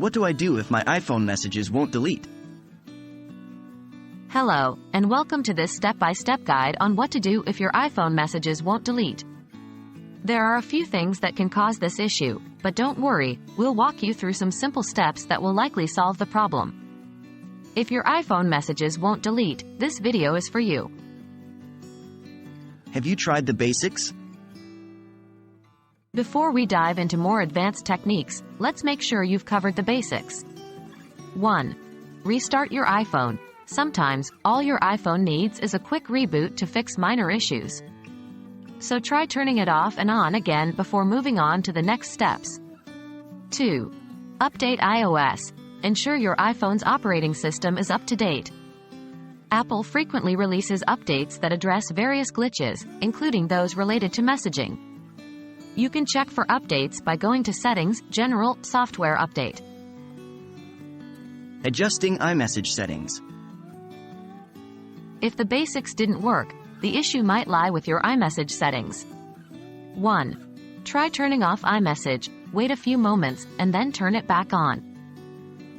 What do I do if my iPhone messages won't delete? Hello, and welcome to this step-by-step guide on what to do if your iPhone messages won't delete. There are a few things that can cause this issue, but don't worry, we'll walk you through some simple steps that will likely solve the problem. If your iPhone messages won't delete, this video is for you. Have you tried the basics? Before we dive into more advanced techniques, let's make sure you've covered the basics. 1. Restart your iPhone. Sometimes, all your iPhone needs is a quick reboot to fix minor issues. So try turning it off and on again before moving on to the next steps. 2. Update iOS. Ensure your iPhone's operating system is up to date. Apple frequently releases updates that address various glitches, including those related to messaging. You can check for updates by going to Settings, General, Software Update. Adjusting iMessage settings. If the basics didn't work, the issue might lie with your iMessage settings. 1. Try turning off iMessage, wait a few moments, and then turn it back on.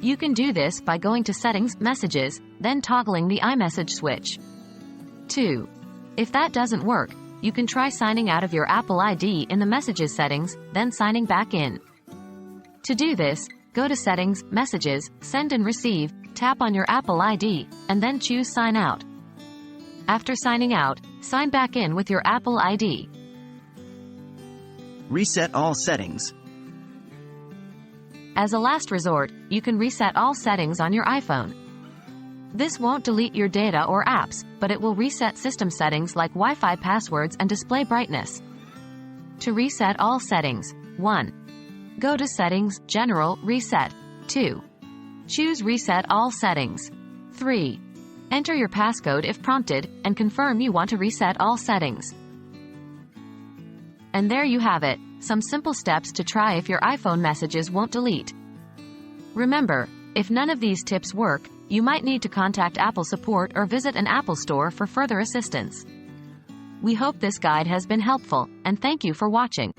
You can do this by going to Settings, Messages, then toggling the iMessage switch. 2. If that doesn't work, you can try signing out of your Apple ID in the Messages settings, then signing back in. To do this, go to Settings, Messages, Send and Receive, tap on your Apple ID, and then choose Sign Out. After signing out, sign back in with your Apple ID. Reset all settings. As a last resort, you can reset all settings on your iPhone. This won't delete your data or apps, but it will reset system settings like Wi-Fi passwords and display brightness. To reset all settings, 1. Go to Settings, General, Reset. 2. Choose Reset All Settings. 3. Enter your passcode if prompted, and confirm you want to reset all settings. And there you have it, some simple steps to try if your iPhone messages won't delete. Remember, if none of these tips work, you might need to contact Apple support or visit an Apple store for further assistance. We hope this guide has been helpful, and thank you for watching.